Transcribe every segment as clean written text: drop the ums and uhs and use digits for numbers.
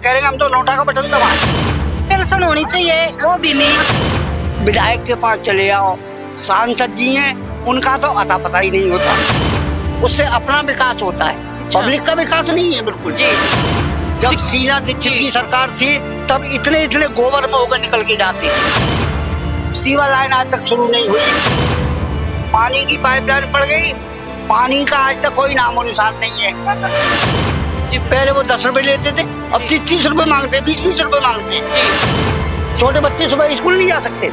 कह रहे हैं हम तो नोटा का बटन दबाएं। पेंशन होनी चाहिए, वो भी नहीं। विधायक के पास चले आओ, सांसद जी हैं, उनका तो अता पता ही नहीं होता। उससे अपना विकास होता है, पब्लिक का विकास नहीं है बिल्कुल। जब शीला दीक्षित की सरकार थी तब इतने इतने गोबर में होकर निकल के जाते थे। सीवर लाइन आज तक शुरू नहीं हुई, पानी की पाइपलाइन पड़ गई, पानी का आज तक कोई नामो निशान नहीं है। पहले वो 10 रुपए लेते थे, अब 30 रुपए मांगते हैं, 20 रुपए मांगते हैं। छोटे बच्चे सुबह स्कूल नहीं जा सकते।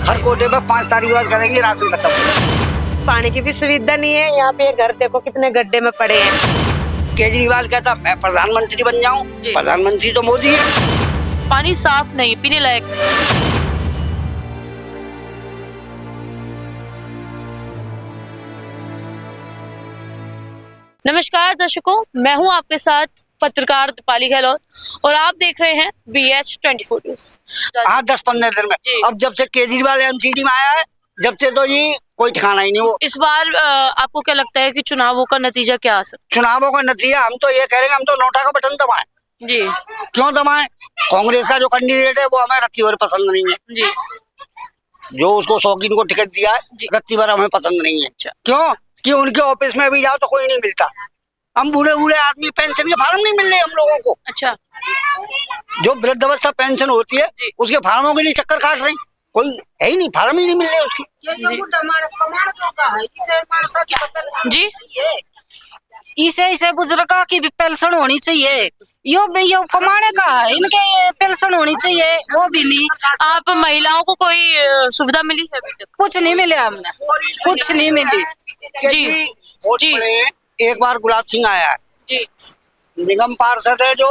हर कोटे पर 5 तारीख बाद करेंगे राशन खत्म। पानी की भी सुविधा नहीं है। यहाँ पे घर देखो कितने गड्ढे में पड़े हैं। केजरीवाल कहता मैं प्रधानमंत्री बन जाऊं, प्रधानमंत्री तो मोदी है। पानी साफ नहीं, पीने लायक नहीं। नमस्कार दर्शकों, मैं हूं आपके साथ पत्रकार दीपाली गहलोत और आप देख रहे हैं BH24 न्यूज। हाँ 10-15 दिन में। अब जब से केजरीवाल MCD में आया है, जब से तो ये कोई ठिकाना ही नहीं। वो इस बार आपको क्या लगता है कि चुनावों का नतीजा क्या आ सकता है? चुनावों का नतीजा हम तो ये कह रहे हैं हम तो नोटा का बटन दबाएं। जी क्यों दबाएं? कांग्रेस का जो कैंडिडेट है वो हमें रत्ती भर पसंद नहीं है। जी, जो उसको शौकीन को टिकट दिया है रत्ती भर हमें पसंद नहीं है। क्यों कि उनके ऑफिस में भी जाओ तो कोई नहीं मिलता। हम बूढ़े बूढ़े आदमी, पेंशन के फार्म नहीं मिल रहे हम लोगों को। अच्छा, जो वृद्धावस्था पेंशन होती है उसके फार्मों के लिए चक्कर काट रहे हैं, कोई है ही नहीं, फार्म ही नहीं मिल रहे उसकी। जी इसे बुजुर्गों की भी पेंशन होनी चाहिए। यो कमाने का है, इनके पेंशन होनी चाहिए, वो भी नहीं। आप महिलाओं को कोई सुविधा मिली है अभी तक? कुछ नहीं मिले हमने, कुछ नहीं मिली। जी जी एक बार गुलाब सिंह आया है, जी निगम पार्षद है जो,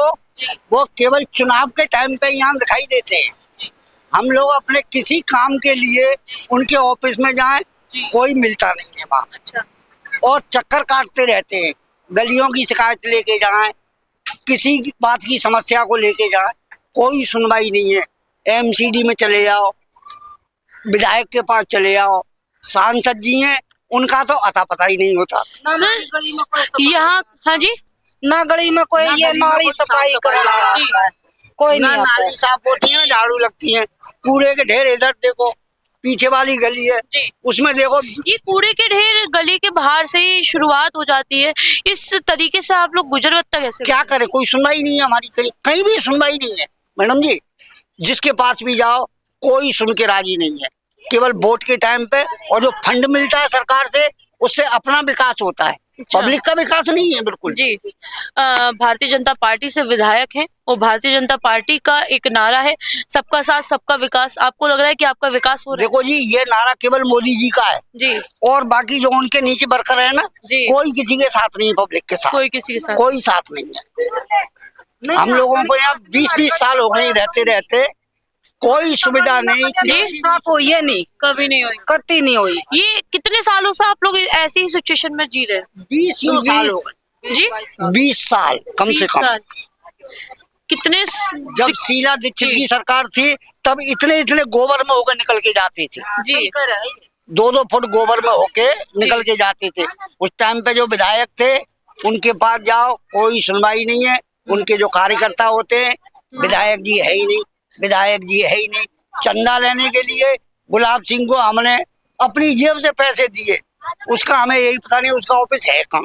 वो केवल चुनाव के टाइम पे यहाँ दिखाई देते हैं। हम लोग अपने किसी काम के लिए उनके ऑफिस में जाएं, कोई मिलता नहीं है वहाँ। अच्छा, और चक्कर काटते रहते हैं। गलियों की शिकायत लेके जाएं, किसी बात की समस्या को लेके जाएं, कोई सुनवाई नहीं है। MCD में चले जाओ, विधायक के पास चले जाओ, सांसद जी हैं, उनका तो अता पता ही नहीं होता। यहाँ हाँ जी, ना गली में कोई ये नाली सफाई करना कोई नहीं आता। नाली साफ होती है, झाड़ू लगती है, कूड़े के ढेर इधर देखो, पीछे वाली गली है उसमें देखो। ये कूड़े के ढेर गली के बाहर से ही शुरुआत हो जाती है। इस तरीके से आप लोग गुजर वक्त कैसे? क्या करें, कोई सुनवाई नहीं है हमारी, कहीं भी सुनवाई नहीं है मैडम जी। जिसके पास भी जाओ कोई सुन के राजी नहीं है। केवल वोट के टाइम पे और जो फंड मिलता है सरकार से उससे अपना विकास होता है, पब्लिक का विकास नहीं है बिल्कुल। जी भारतीय जनता पार्टी से विधायक हैं और भारतीय जनता पार्टी का एक नारा है सबका साथ सबका विकास। आपको लग रहा है कि आपका विकास हो रहा है? देखो जी, ये नारा केवल मोदी जी का है जी, और बाकी जो उनके नीचे वर्कर है ना, कोई किसी के साथ नहीं है, पब्लिक के साथ कोई किसी के साथ कोई साथ नहीं है। हम लोगों को यहाँ 20-20 साल हो गए रहते रहते, कोई सुविधा नहीं। जी साफ हो, ये नहीं, कभी नहीं हुई, कत्ती नहीं हुई। ये कितने सालों से आप लोग ऐसी ही सिचुएशन में जी रहे हैं? 20 साल हो गए जी, 20 साल कम से 20 कम। साल। कितने जब शीला दीक्षित की सरकार थी तब इतने इतने गोबर में होकर निकल के जाते थे। जी 2-2 फुट गोबर में होके निकल के जाते थे। उस टाइम पे जो विधायक थे उनके पास जाओ कोई सुनवाई नहीं है। उनके जो कार्यकर्ता होते हैं, विधायक जी है ही नहीं, विधायक जी है ही नहीं। चंदा लेने के लिए गुलाब सिंह को हमने अपनी जेब से पैसे दिए, उसका हमें यही पता नहीं उसका ऑफिस है कहाँ।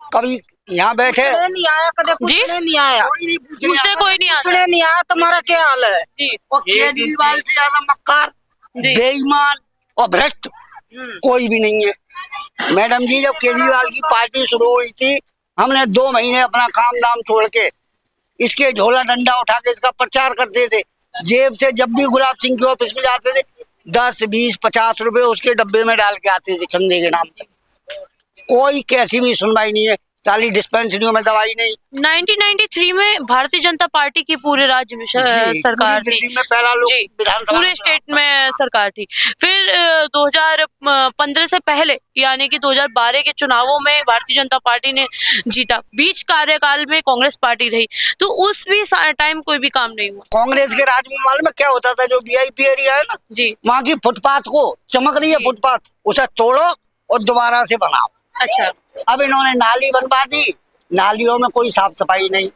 कभी यहाँ बैठे नहीं आया, कदे पूछने नहीं आया, पूछने कोई नहीं आता। पूछने नहीं आया तुम्हारा क्या हाल है। जी, और केजरीवाल से ज्यादा मक्कार, बेईमान और भ्रष्ट कोई भी नहीं है मैडम जी। जब केजरीवाल की पार्टी शुरू हुई थी हमने 2 महीने अपना काम दाम छोड़ के इसके झोला डंडा उठा के इसका प्रचार करते थे। जेब से जब भी गुलाब सिंह के ऑफिस में जाते थे 10, 20, 50 रुपए उसके डब्बे में डाल के आते थे चंदे के नाम पे। कोई कैसी भी सुनवाई नहीं है, सारी डिस्पेंसरियों में दवाई नहीं। 1993 में भारतीय जनता पार्टी की पूरे राज्य में सरकार थी, में पहला लोग जी, विधानसभा पूरे स्टेट में सरकार थी। फिर 2015 से पहले यानी कि 2012 के चुनावों में भारतीय जनता पार्टी ने जीता। बीच कार्यकाल में कांग्रेस पार्टी रही, तो उस भी टाइम कोई भी काम नहीं हुआ। कांग्रेस के राज में मालूम है क्या होता था? जो VIP एरिया है ना जी, वहाँ की फुटपाथ को चमक रही है फुटपाथ, उसे तोड़ो और दोबारा से बनाओ। अच्छा, अब इन्होंने नाली बनवा दी, नालियों में कोई साफ सफाई नहीं,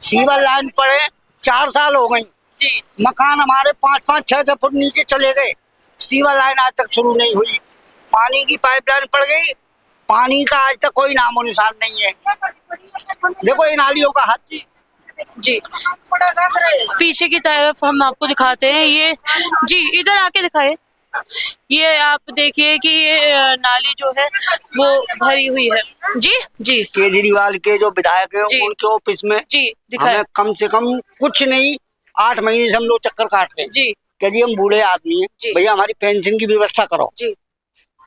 सीवर लाइन पड़े 4 साल हो गई, जी मकान हमारे 5-5, 6-6 फुट नीचे चले गए, सीवर लाइन आज तक शुरू नहीं हुई। पानी की पाइपलाइन पड़ गई, पानी का आज तक कोई नामो निशान नहीं है। देखो इन नालियों का हाल। जी पीछे की तरफ हम आपको दिखाते हैं, ये जी इधर आके दिखाए, ये आप देखिए कि ये नाली जो है वो भरी हुई है। जी जी केजरीवाल के जो विधायक जी। हैं उनके ऑफिस में जी दिखाए हमें कम से कम कुछ नहीं 8 महीने से हम लोग चक्कर काटते हैं जी कि जी हम बूढ़े आदमी जी। हैं, भैया हमारी पेंशन की व्यवस्था करो। जी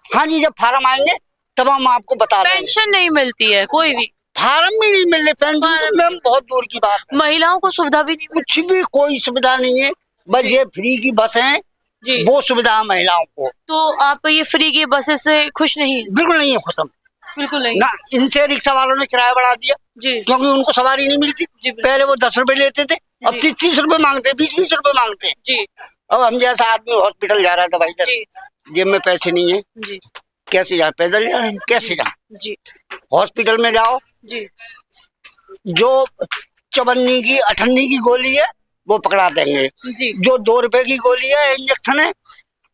हाँ जी, जब फार्म आएंगे तब हम आपको बता देंगे। पेंशन नहीं मिलती है कोई भी, फार्म भी नहीं मिल रहे, पेंशन तो मैम बहुत दूर की बात है। महिलाओं को सुविधा भी नहीं कुछ भी कोई सुविधा नहीं है, बस ये फ्री की बस है, जी। वो सुविधा है महिलाओं को। तो आप ये फ्री की बसेस से खुश नहीं है? बिल्कुल नहीं है खुश हम। बिल्कुल नहीं ना इनसे रिक्शा वालों ने किराया बढ़ा दिया जी क्योंकि उनको सवारी नहीं मिलती। जी, बिल्कुल। पहले वो 10 रुपए लेते थे, अब जी। 30-30 रुपए मांगते, 20-20 रुपए मांगते। जी अब हम जैसा आदमी हॉस्पिटल जा रहा है दवाई जी जेब में पैसे नहीं है, जी कैसे जाए? पैदल जा रहे हैं, कैसे जाए? जी हॉस्पिटल में जाओ, जी जो 54 की 58 की गोली है वो पकड़ा देंगे, जी जो 2 रुपए की गोली है इंजेक्शन है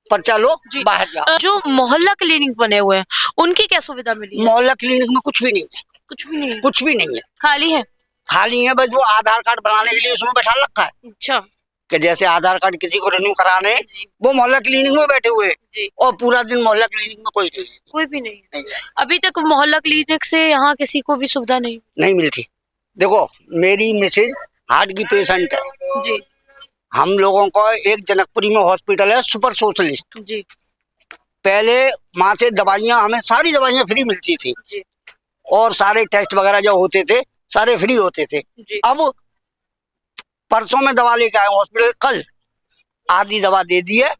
पर्चा लो जी। बाहर जाओ। जो मोहल्ला क्लिनिक बने हुए हैं उनकी क्या सुविधा मिली है? मोहल्ला क्लिनिक में कुछ भी नहीं है, कुछ भी नहीं है, कुछ भी नहीं है, खाली है। खाली है। बस वो आधार कार्ड बनाने के लिए उसमें बैठा रखा है अच्छा कि जैसे आधार कार्ड किसी को रिन्यू कराने, वो मोहल्ला क्लिनिक में बैठे हुए हैं जी और पूरा दिन मोहल्ला क्लिनिक में कोई नहीं है, कोई भी नहीं है। नहीं है, अभी तक मोहल्ला क्लिनिक से यहाँ किसी को भी सुविधा नहीं। नहीं मिलती। देखो मेरी मिसेज हार्ट की पेशेंट है, जी हम लोगों को एक जनकपुरी में हॉस्पिटल है सुपर स्पेशलिस्ट, जी पहले वहां से दवाइयाँ हमें सारी दवाइयाँ फ्री मिलती थी जी और सारे टेस्ट वगैरह जो होते थे सारे फ्री होते थे। जी अब परसों में दवा लेके आए हॉस्पिटल, कल आधी दवा दे दी है,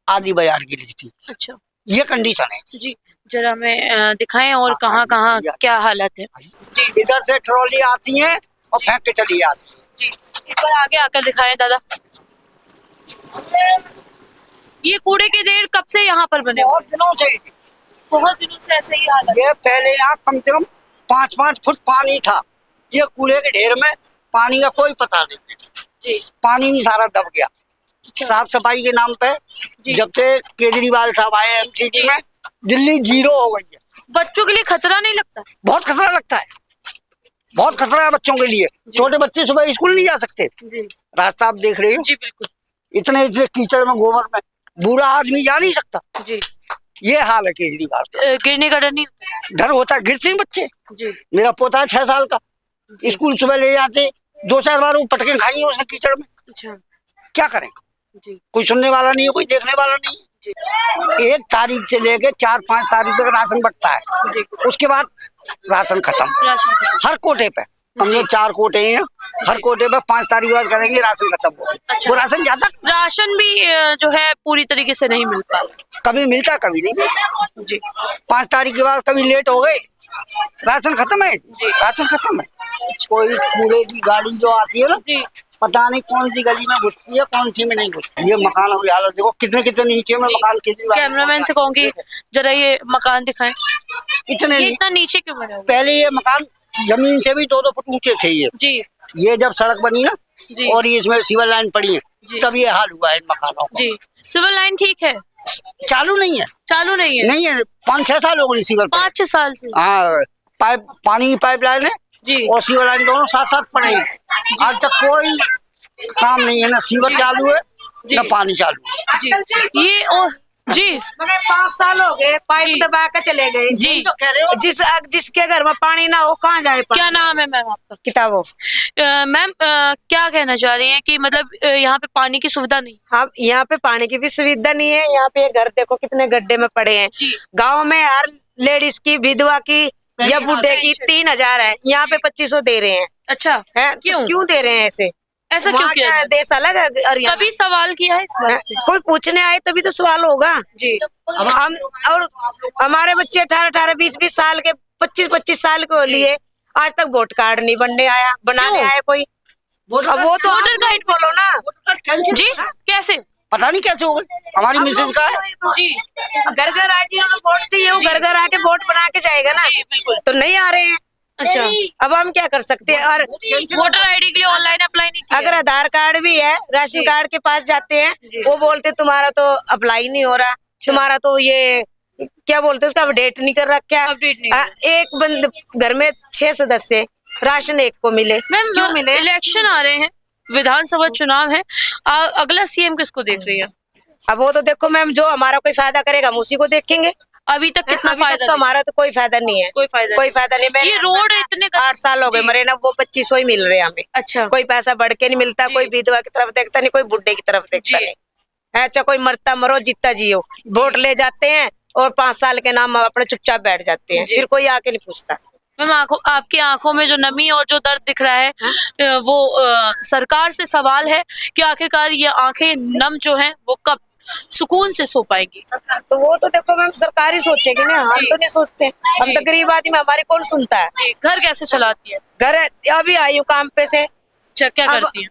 आधी बाजार की ली थी। अच्छा ये कंडीशन है जी जरा हमें दिखाएं और कहाँ कहाँ क्या हालत है। जी इधर से ट्रॉली आती है और फेंक के चली जाती है। जी एक बार आगे आकर दिखाएं दादा। ये कूड़े के ढेर कब से यहाँ पर बने? बहुत दिनों से, बहुत दिनों से ऐसे ही हालत। ये पहले यहाँ कम से कम 5-5 फुट पानी था, ये कूड़े के ढेर में पानी का कोई पता नहीं, जी पानी नहीं सारा दब गया। साफ सफाई के नाम पे जी। जब से केजरीवाल साहब आए एमसीडी में, दिल्ली 0 हो गई है। बच्चों के लिए खतरा नहीं लगता? बहुत खतरा लगता है, बहुत खतरा है बच्चों के लिए। छोटे बच्चे सुबह स्कूल नहीं जा सकते, जी रास्ता आप देख रहे हो, जी बिल्कुल इतने कीचड़ में गोबर में बूढ़ा आदमी जा नहीं सकता। जी। ये हाल है केजरीवाल का। गिरने का डर नहीं होता? डर होता है, गिरते हैं बच्चे। जी मेरा पोता है 6 साल का, स्कूल सुबह ले जाते, 2-4 बार वो पटके खाई है उसने कीचड़ में, अच्छा क्या करें? जी कोई सुनने वाला नहीं है, कोई देखने वाला नहीं है। 1 तारीख से लेके 4-5 तारीख तक राशन बंटता है, जी उसके बाद राशन खत्म। राशन हर कोटे पे हम लोग 4 कोटे हैं, हर कोटे पे 5 तारीख बाद करेंगे राशन खत्म हो। अच्छा। वो राशन जाता, राशन भी जो है पूरी तरीके से नहीं मिल पा। कभी मिलता कभी नहीं मिलता। जी 5 तारीख के बाद कभी लेट हो गए, राशन खत्म है, राशन खत्म है। कोई कूड़े की गाड़ी जो आती है ना, जी पता नहीं कौन सी गली में घुसती है कौन सी में नहीं घुसती। ये मकानों की हालत देखो, कितने कितने नीचे में मकान। कैमरामैन से कहूंगी जरा ये मकान दिखाएं। इतने ये इतना नीचे क्यों बना हुआ? पहले ये मकान जमीन से भी 2-2 फुट ऊंचे थे। जी ये जब सड़क बनी ना जी और ये इसमें सिविल लाइन पड़ी है, जी। तब ये हाल हुआ है इन मकानों का। जी सिविल लाइन ठीक है, चालू नहीं है, चालू नहीं है? नहीं है, 5-6 साल हो गई सिविल। 5-6 साल से। हाँ, पाइप पानी की पाइपलाइन है जी और सिविल लाइन दोनों साथ पड़े हैं। आज तक कोई काम नहीं है, ना सिविल चालू है जी। ना पानी चालू है। जी ये और जी मैंने 5 साल हो गए, पाइप दबा के चले गए। जी तो कह रहे हो जिसके घर में पानी ना हो कहाँ जाए पानी? क्या नाम है मैम आपका? किताबों मैम क्या कहना चाह रही हैं कि मतलब यहाँ पे पानी की सुविधा नहीं? हाँ, यहाँ पे पानी की भी सुविधा नहीं है। यहाँ पे घर देखो कितने गड्ढे में पड़े हैं। जी। गांव में हर लेडीज की, विधवा की या बुढ़े की 3000 है, यहाँ पे 2500 दे रहे हैं। अच्छा है क्यों? क्यों दे रहे हैं ऐसे? ऐसा क्यों वहाँ किया का जाए? देश अलग है और यहाँ कभी सवाल किया है इस बात पे? कोई पूछने आए तभी तो सवाल होगा। जी हम और हमारे बच्चे 18-18, 20-20 साल के, 25-25 साल के हो लिए, आज तक वोट कार्ड नहीं बनने आया, बनाने क्यों? आया कोई। अब वो तो वोटर कार्ड बोलो ना जी कैसे? पता नहीं कैसे हो गई, हमारी मिसेज का है। जी घर घर आए, जिन्होंने वोट चाहिए वो घर घर आके वोट बना के जाएगा ना। जी बिल्कुल। तो नहीं आ रहे हैं, अच्छा, अब हम क्या कर सकते हैं। और वोटर आईडी के लिए ऑनलाइन अप्लाई नहीं किया? अगर आधार कार्ड भी है, राशन कार्ड के पास जाते हैं, वो बोलते तुम्हारा तो अप्लाई नहीं हो रहा, तुम्हारा तो ये क्या बोलते हैं उसका अपडेट नहीं कर रखा है। अपडेट नहीं। एक बंद घर में 6 सदस्य, राशन एक को मिले, क्यों मैम मिले? इलेक्शन आ रहे हैं, विधानसभा चुनाव है, अगला सीएम किसको देख रही है? अब वो तो देखो मैम, जो हमारा कोई फायदा करेगा हम उसी को देखेंगे। अभी तक कितना अभी तक फायदा तो हमारा तो कोई फायदा नहीं है, कोई फायदा कोई फायदा नहीं। ये रोड इतने 8 साल हो गए जी। मरे ना, वो 2500 ही मिल रहे हैं हमें। अच्छा, कोई पैसा बढ़ के नहीं मिलता, जी। कोई विधवा की तरफ देखता नहीं, कोई बुढ़े की तरफ देखता जी। नहीं है। अच्छा, कोई मरता मरो जितना जियो, वोट ले जाते हैं और 5 साल के नाम अपने चुपचाप बैठ जाते हैं, जी। फिर कोई आके नहीं पूछता। मैम आपकी आंखों में जो नमी और जो दर्द दिख रहा है वो सरकार से सवाल है कि आखिरकार ये आंखें नम जो हैं वो कब सुकून से सो पाएंगी? तो वो तो देखो मैम सरकार ही सोचेगी ना, हम तो नहीं सोचते। हम तो गरीब आदमी, हमारी कौन सुनता है। जी, घर कैसे चलाती है? घर अभी आई हूँ काम पे से, अच्छा, क्या अब- करती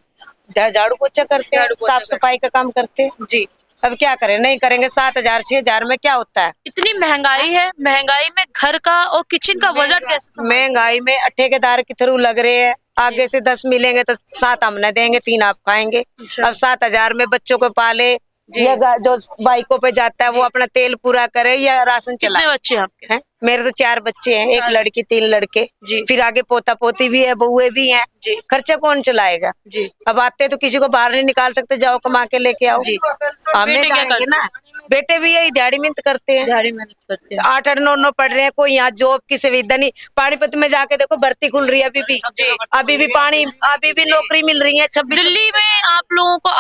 है? झाड़ू पोछा करते हैं, झाड़ू पोछा साफ सफाई का काम करते हैं। जी, अब क्या करें, नहीं करेंगे 7,000 6,000 में क्या होता है। इतनी महंगाई है, महंगाई में घर का और किचन का बजट कैसे संभालें? महंगाई में ठेकेदार के थ्रू लग रहे हैं, आगे से 10 मिलेंगे तो 7 हमने देंगे, 3 आप खाएंगे। अच्छा। अब 7,000 में बच्चों को पाले, या जो बाइकों पे जाता है वो अपना तेल पूरा करे या राशन कितने चलाए। बच्चे हैं आपके? हैं? मेरे तो 4 बच्चे हैं, एक 4 लड़की 3 लड़के, जी। फिर आगे पोता पोती भी है, बहुए भी हैं। जी। खर्चा कौन चलाएगा। जी, अब आते तो किसी को बाहर नहीं निकाल सकते, जाओ कमा के लेके आओ। जी। हमें बेटे क्या जाएंगे करते ना, बेटे भी यही दिहाड़ी मिहनत करते हैं। दिहाड़ी मेहनत करते हैं। 8-8 9 पढ़ रहे हैं, कोई यहाँ जॉब की सुविधा नहीं। पानीपत में जाके देखो भर्ती खुल रही है अभी भी, अभी भी नौकरी मिल रही है 26। दिल्ली में आप लोगों को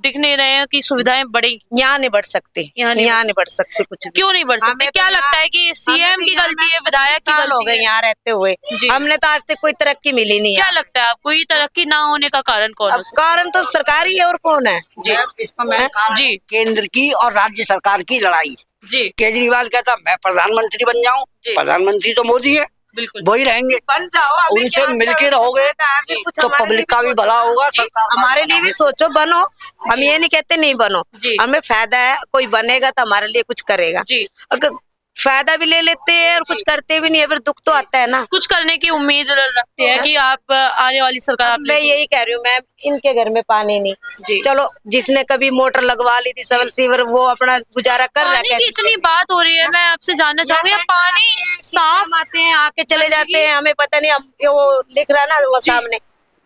दिख नहीं रहे हैं कि सुविधाएं बढ़ेंगी? यहाँ नहीं बढ़ सकते, यहाँ नहीं बढ़ सकते कुछ भी। क्यों नहीं बढ़ सकते? हमें तो क्या यहाँ- लगता है कि सीएम की गलती है, विधायक की साल हो गलती गए है? यहाँ रहते हुए, जी। हमने तो आज तक कोई तरक्की मिली नहीं क्या है। लगता है आपको ये तरक्की ना होने का कारण कौन हो अब कारण तो सरकारी है और कौन है। जी। इसमें मैं जी। केंद्र की और राज्य सरकार की लड़ाई। जी, केजरीवाल कहता मैं प्रधानमंत्री बन जाऊं, जी। प्रधानमंत्री तो मोदी है, बिल्कुल। वही रहेंगे। बन जाओ, उनसे मिलके रहोगे तो पब्लिक का भी भला होगा, सरकार का भी हमारे भला लिए भी सोचो, बनो। हम ये नहीं कहते नहीं बनो, जी। हमें फायदा है, कोई बनेगा तो हमारे लिए कुछ करेगा। जी। अगर फायदा भी ले लेते हैं और कुछ करते भी नहीं है, फिर दुख तो आता है ना। कुछ करने की उम्मीद रखते हैं कि आप आने वाली सरकार आप मैं यही कह रही हूँ मैम, इनके घर में पानी जी। नहीं, चलो जिसने कभी मोटर लगवा ली थी सबल सीवर, वो अपना गुजारा कर रहा पानी की है। इतनी बात हो रही है, मैं आपसे जानना चाहूंगी पानी साफ आते हैं, आके चले जाते हैं, हमें पता नहीं। हम वो लिख रहा ना वो सामने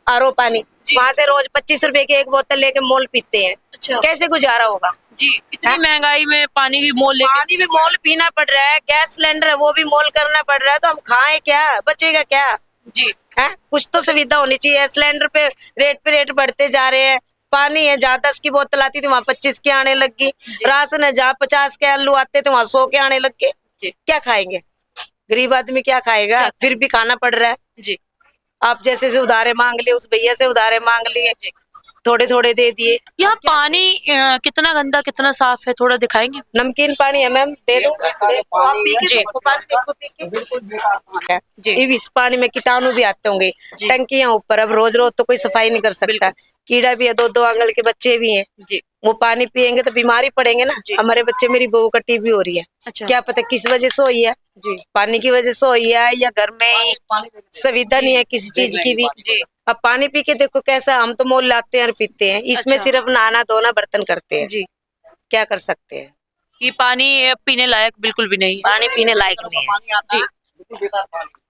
आरओ पानी, वहाँ से रोज 25 रुपए की एक बोतल लेके मोल पीते हैं। अच्छा। कैसे गुजारा होगा जी, इतनी महंगाई में पानी भी मोल लेके पानी भी मोल पीना पड़ रहा है, गैस सिलेंडर है वो भी मोल करना पड़ रहा है, तो हम खाएं क्या, बचेगा क्या जी। है। कुछ तो सुविधा होनी चाहिए। सिलेंडर पे रेट बढ़ते जा रहे हैं। पानी है, जहाँ 10 की बोतल आती थी वहाँ 25 की आने लगी। राशन है, जहाँ 50 के आलू आते थे वहाँ 100 के आने लग गए। जी। क्या खाएंगे, गरीब आदमी क्या खाएगा, फिर भी खाना पड़ रहा है। जी। आप जैसे से उधारे मांग लिए, उस भैया से उधारे मांग लिए, थोड़े थोड़े दे दिए। यहाँ पानी कितना गंदा कितना साफ है, थोड़ा दिखाएंगे? नमकीन पानी है मैम, दे दो। आप पी के जी। देखो, पानी देखो, पी के। बिल्कुल बेकार पानी है। जी। इस पानी में कीटाणु भी आते होंगे, जी। टंकियां ऊपर, अब रोज रोज तो कोई सफाई नहीं कर सकता। कीड़ा भी है, 2-2 आंगल के बच्चे भी हैं, जी। वो पानी पियेंगे तो बीमारी पड़ेंगे ना। हमारे बच्चे, मेरी बहू का टीबी हो रही है, अच्छा। क्या पता किस वजह से हुई है। जी। पानी की वजह से हुई है या घर में ही सुविधा नहीं है किसी चीज की भी। जी। अब पानी पी के देखो कैसा, हम तो मोल लाते हैं और पीते हैं, इसमें अच्छा। सिर्फ नहाना धोना बर्तन करते हैं। जी। क्या कर सकते हैं, ये पानी पीने लायक बिल्कुल भी नहीं है। पानी पीने लायक नहीं है। पानी आता जी। है, बिल्कुल बेकार पानी।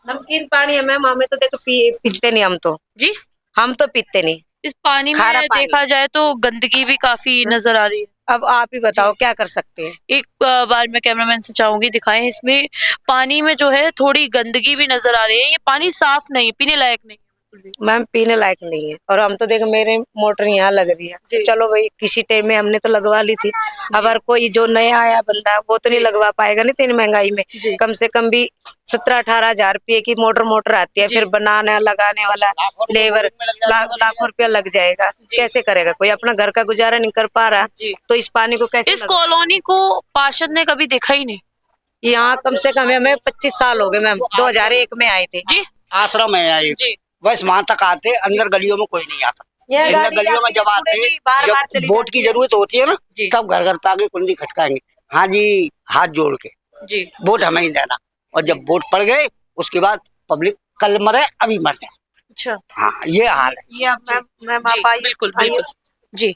नमकीन पानी है मैम, हमें तो देखो पीते नहीं, जी। हम तो पीते नहीं। इस पानी में खारा पानी। देखा जाए तो गंदगी भी काफी नजर आ रही है। अब आप ही बताओ क्या कर सकते हैं। एक बार मैं कैमरामैन से चाहूंगी दिखाएं, इसमें पानी में जो है थोड़ी गंदगी भी नजर आ रही है, ये पानी साफ नहीं, पीने लायक नहीं है बिल्कुल भी। मैम पीने लायक नहीं है, और हम तो देखो मेरे मोटर यहाँ लग रही जी। है, चलो भाई किसी टाइम में हमने तो लगवा ली थी। अगर कोई जो नया आया बंदा वो तो नहीं लगवा पाएगा नहीं, इतनी महंगाई में। जी। कम से कम भी 17-18 हजार रुपये की मोटर आती है, फिर बनाने लगाने वाला लेबर लाखों रुपया लग जाएगा। कैसे करेगा कोई, अपना घर का गुजारा नहीं कर पा रहा, जी। तो इस पानी को कैसे इस कॉलोनी को पार्षद ने कभी देखा ही नहीं। यहाँ कम से कम हमें 25 साल हो गए मैम, 2001 में आए थे। जी। आश्रम है यहाँ एक, जी। बस वहाँ तक आते, अंदर गलियों में कोई नहीं आता। ये अंदर गाड़ी गलियों में जब आते, बार-बार जब चली वोट जाती की है। जरूरत होती है ना, जी। तब घर घर पे आके कुंडी खटकाएंगे, हाँ जी हाथ जोड़ के जी। वोट हमें ही देना। और जब वोट पड़ गए उसके बाद पब्लिक कल मरे अभी मर जाए। अच्छा हाँ ये हाल है। ये मैम जी, आप आइए, बिल्कुल आइए। बिल्कुल जी।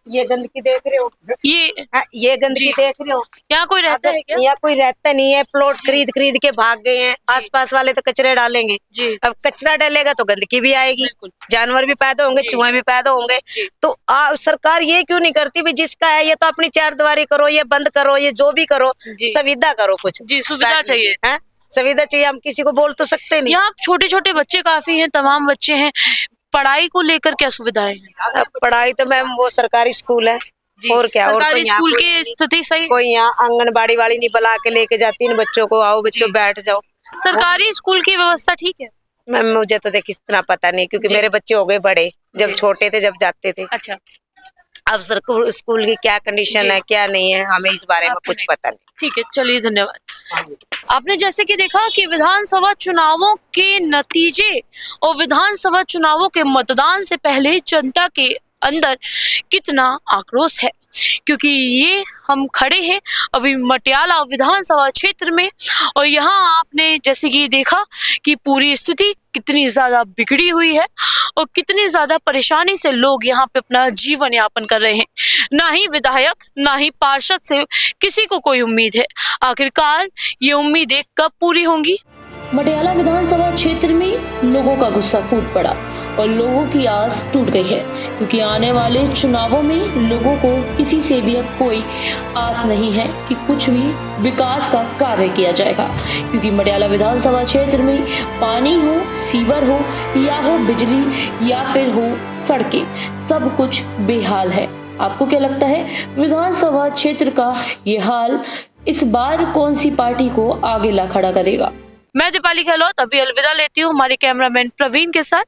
ये गंदगी देख रहे हो, ये हाँ, ये गंदगी जी। देख रहे हो। यहाँ कोई रहता है क्या? यहाँ कोई रहता नहीं है, प्लॉट खरीद के भाग गए हैं। आसपास वाले तो कचरे डालेंगे, जी अब कचरा डालेगा तो गंदगी भी आएगी, बिल्कुल। जानवर भी पैदा होंगे, जी। चूहे भी पैदा होंगे। जी। तो सरकार ये क्यों नहीं करती भी जिसका है ये तो अपनी चारदीवारी करो, ये बंद करो, ये जो भी करो, जी। सुविधा करो कुछ। जी सुविधा चाहिए। हैं? सुविधा चाहिए, हम किसी को बोल तो सकते नहीं। यहाँ छोटे छोटे बच्चे काफी हैं, तमाम बच्चे हैं, पढ़ाई को लेकर क्या सुविधाएं हैं? अब पढ़ाई तो मैम वो सरकारी स्कूल है, जी, और क्या। और तो सरकारी यहाँ स्कूल कोई- की स्थिति सही? कोई यहाँ आंगनबाड़ी वाली नहीं बुला के लेके जाती इन बच्चों को, आओ बच्चों जी। बैठ जाओ। सरकारी स्कूल की व्यवस्था ठीक है? मैम मुझे तो देख इतना पता नहीं, क्योंकि जी। मेरे बच्चे हो गए बड़े, जब जी। छोटे थे जब जाते थे। अच्छा अब स्कूल की क्या कंडीशन जी। है क्या नहीं है, हमें इस बारे में आपको कुछ नहीं। पता नहीं। ठीक है, चलिए धन्यवाद। आपने जैसे कि देखा कि विधानसभा चुनावों के नतीजे और विधानसभा चुनावों के मतदान से पहले जनता के अंदर कितना आक्रोश है, क्योंकि ये हम खड़े हैं अभी मटियाला विधानसभा क्षेत्र में, और यहाँ आपने जैसे कि देखा कि पूरी स्थिति कितनी ज्यादा बिगड़ी हुई है और कितनी ज्यादा परेशानी से लोग यहाँ पे अपना जीवन यापन कर रहे हैं। ना ही विधायक ना ही पार्षद से किसी को कोई उम्मीद है। आखिरकार ये उम्मीदें कब पूरी होंगी? मटियाला विधानसभा क्षेत्र में लोगों का गुस्सा फूट पड़ा और लोगों की आस टूट गई है, क्योंकि आने वाले चुनावों में लोगों को किसी से भी अब कोई आस नहीं है कि कुछ भी विकास का कार्य किया जाएगा, क्योंकि मटियाला विधानसभा क्षेत्र में पानी हो, सीवर हो या हो बिजली या फिर हो सड़कें, सब कुछ बेहाल है। आपको क्या लगता है विधानसभा क्षेत्र का ये हाल इस बार कौन सी पार्टी को आगे ला खड़ा करेगा? मैं दीपाली गहलोत अभी अलविदा लेती हूँ हमारे कैमरामैन प्रवीण के साथ।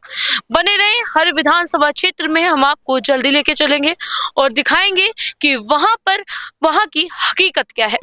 बने रहें, हर विधानसभा क्षेत्र में हम आपको जल्दी लेके चलेंगे और दिखाएंगे कि वहां की हकीकत क्या है।